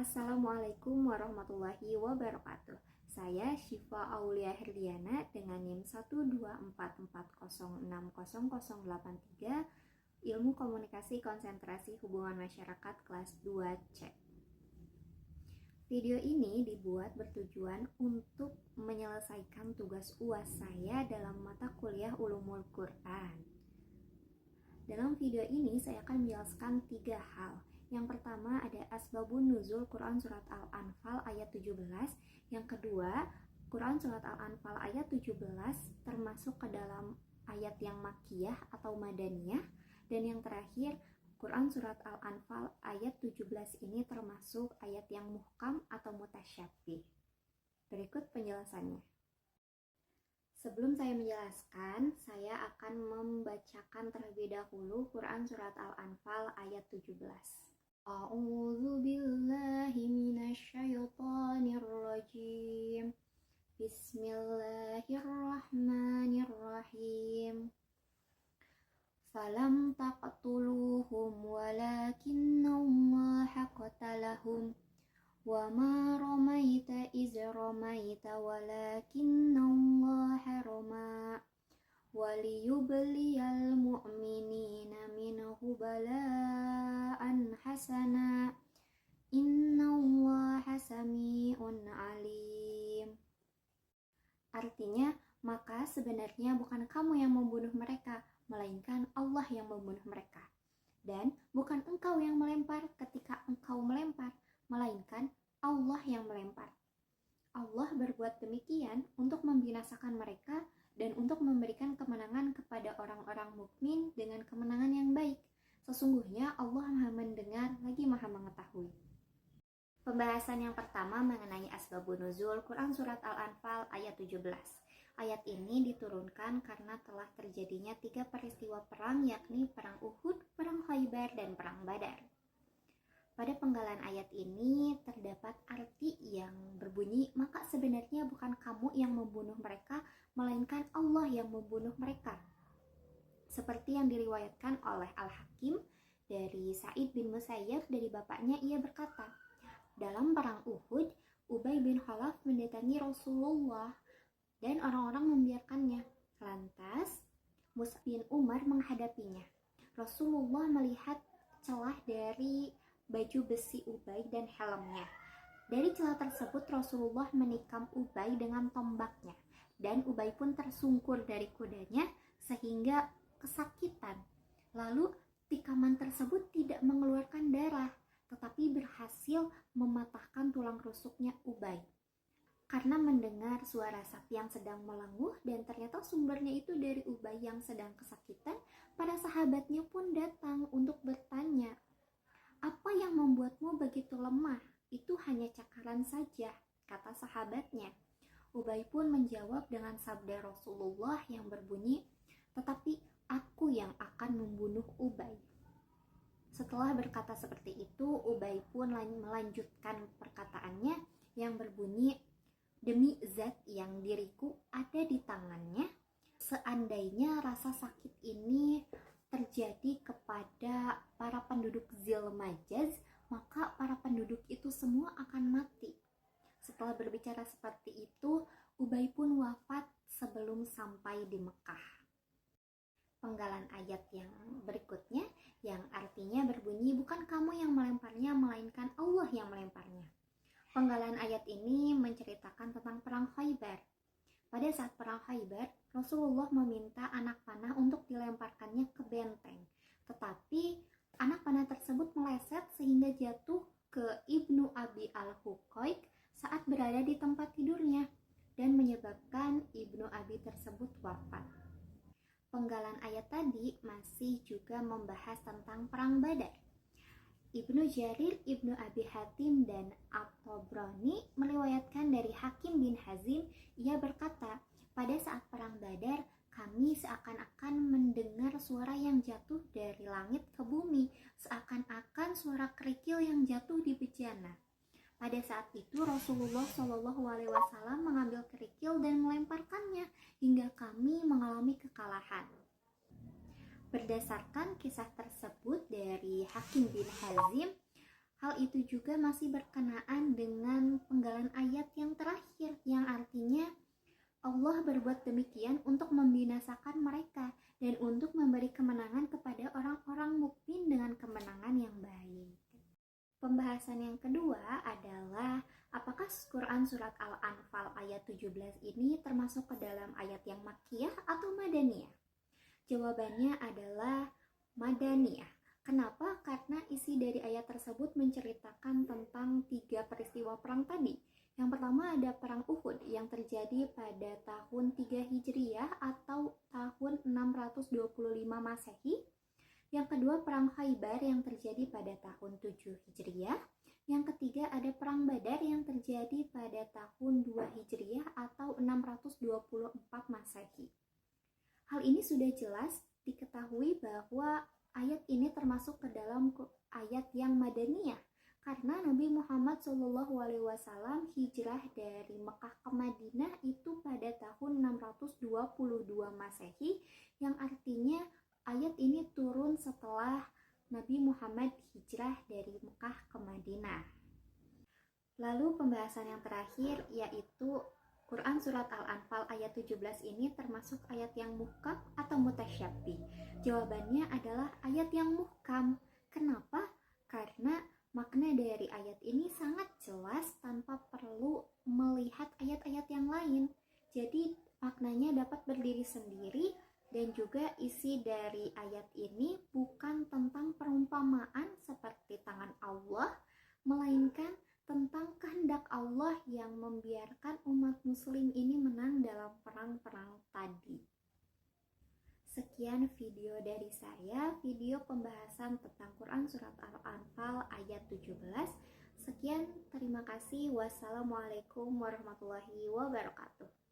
Assalamualaikum warahmatullahi wabarakatuh. Saya Syifa Aulia Herdiana dengan NIM 12444060083, Ilmu Komunikasi Konsentrasi Hubungan Masyarakat kelas 2C. Video ini dibuat bertujuan untuk menyelesaikan tugas UAS saya dalam mata kuliah Ulumul Quran. Dalam video ini saya akan menjelaskan 3 hal. Yang pertama ada asbabun nuzul Quran surat Al-Anfal ayat 17. Yang kedua, Quran surat Al-Anfal ayat 17 termasuk ke dalam ayat yang makkiyah atau madaniyah. Dan yang terakhir, Quran surat Al-Anfal ayat 17 ini termasuk ayat yang muhkam atau mutasyabih. Berikut penjelasannya. Sebelum saya menjelaskan, saya akan membacakan terlebih dahulu Quran surat Al-Anfal ayat 17. A'udzu billahi minasyaitonir rajim. Bismillahirrahmanirrahim. Falam taqtuluhum walakinnallaha qatalahum wa ma ramaita iz ramaita walakinnallaha rama waliyubliyal mu'minina minhu bala'an hasana innallaha sami'un alim. Artinya, maka sebenarnya bukan kamu yang membunuh mereka, melainkan Allah yang membunuh mereka. Dan bukan engkau yang melempar ketika engkau melempar, melainkan Allah yang melempar. Allah berbuat demikian untuk membinasakan mereka dan untuk memberikan kemenangan kepada orang-orang mukmin dengan kemenangan yang baik. Sesungguhnya Allah Maha mendengar lagi Maha mengetahui. Pembahasan yang pertama mengenai asbabun nuzul Quran surat Al-Anfal ayat 17. Ayat ini diturunkan karena telah terjadinya 3 peristiwa perang, yakni perang Uhud, perang Khaybar, dan perang Badar. Pada penggalan ayat ini terdapat arti yang berbunyi, maka sebenarnya bukan kamu yang membunuh mereka, melainkan Allah yang membunuh mereka. Seperti yang diriwayatkan oleh Al-Hakim dari Sa'id bin Musayyab dari bapaknya, ia berkata, dalam perang Uhud, Ubay bin Khalaf mendatangi Rasulullah dan orang-orang membiarkannya. Lantas, Mus'ab bin Umar menghadapinya. Rasulullah melihat celah dari baju besi Ubay dan helmnya. Dari celah tersebut Rasulullah menikam Ubay dengan tombaknya, dan Ubay pun tersungkur dari kudanya sehingga kesakitan. Lalu tikaman tersebut tidak mengeluarkan darah, tetapi berhasil mematahkan tulang rusuknya Ubay. Karena mendengar suara sapi yang sedang melenguh dan ternyata sumbernya itu dari Ubay yang sedang kesakitan, para sahabatnya pun datang untuk bertanya, apa yang membuatmu begitu lemah? Itu hanya cakaran saja, kata sahabatnya. Ubay pun menjawab dengan sabda Rasulullah yang berbunyi, tetapi aku yang akan membunuh Ubay. Setelah berkata seperti itu, Ubay pun melanjutkan perkataannya yang berbunyi, demi zat yang diriku ada di tangannya, seandainya rasa sakit ini terjadi kepada para penduduk Zilmajaz, maka para penduduk itu semua akan mati. Setelah berbicara seperti itu, Ubay pun wafat sebelum sampai di Mekah. Penggalan ayat yang berikutnya yang artinya berbunyi, bukan kamu yang melemparnya, melainkan Allah yang melemparnya. Penggalan ayat ini menceritakan tentang perang Khaybar. Pada saat perang Khaybar, Rasulullah meminta anak panah untuk dilemparkannya ke benteng. Tetapi anak panah tersebut meleset sehingga jatuh ke Ibnu Abi al-Huqaiq saat berada di tempat tidurnya dan menyebabkan Ibnu Abi tersebut wafat. Penggalan ayat tadi masih juga membahas tentang perang Badar. Ibnu Jarir, Ibnu Abi Hatim, dan At-Tabrani meriwayatkan dari Hakim bin Hazim, ia berkata, pada saat perang Badar, kami seakan-akan mendengar suara yang jatuh dari langit ke bumi, seakan-akan suara kerikil yang jatuh di bejana. Pada saat itu Rasulullah SAW mengambil kerikil dan melemparkannya hingga kami mengalami kekalahan. Berdasarkan kisah tersebut dari Hakim bin Hazim, Hal itu juga masih berkenaan dengan penggalan ayat yang terakhir, yang artinya Allah berbuat demikian untuk membinasakan mereka dan untuk memberi kemenangan kepada orang-orang mukmin dengan kemenangan yang baik. Pembahasan yang kedua adalah apakah Quran Surat Al-Anfal ayat 17 ini termasuk ke dalam ayat yang Makkiyah atau Madaniyah? Jawabannya adalah Madaniyah. Kenapa? Karena isi dari ayat tersebut menceritakan tentang 3 peristiwa perang tadi. Yang pertama ada perang Uhud yang terjadi pada tahun 3 Hijriah atau tahun 625 Masehi. Yang kedua perang Khaybar yang terjadi pada tahun 7 Hijriah. Yang ketiga ada perang Badar yang terjadi pada tahun 2 Hijriah atau 624 Masehi. Hal ini sudah jelas diketahui bahwa ayat ini termasuk ke dalam ayat yang Madaniyah karena Nabi Muhammad SAW hijrah dari Mekah ke Madinah itu pada tahun 622 Masehi, yang artinya ayat ini turun setelah Nabi Muhammad hijrah dari Mekah ke Madinah. Lalu pembahasan yang terakhir yaitu Quran Surat Al-Anfal ayat 17 ini termasuk ayat yang muhkam atau mutasyabih? Jawabannya adalah ayat yang muhkam. Kenapa? Karena makna dari ayat ini sangat jelas tanpa perlu melihat ayat-ayat yang lain. Jadi maknanya dapat berdiri sendiri. Dan juga isi dari ayat ini bukan tentang perumpamaan seperti tangan Allah, melainkan tentang kehendak Allah yang membiarkan umat muslim ini menang dalam perang-perang tadi. Sekian video dari saya, video pembahasan tentang Quran Surat Al-Anfal ayat 17. Sekian, terima kasih. Wassalamualaikum warahmatullahi wabarakatuh.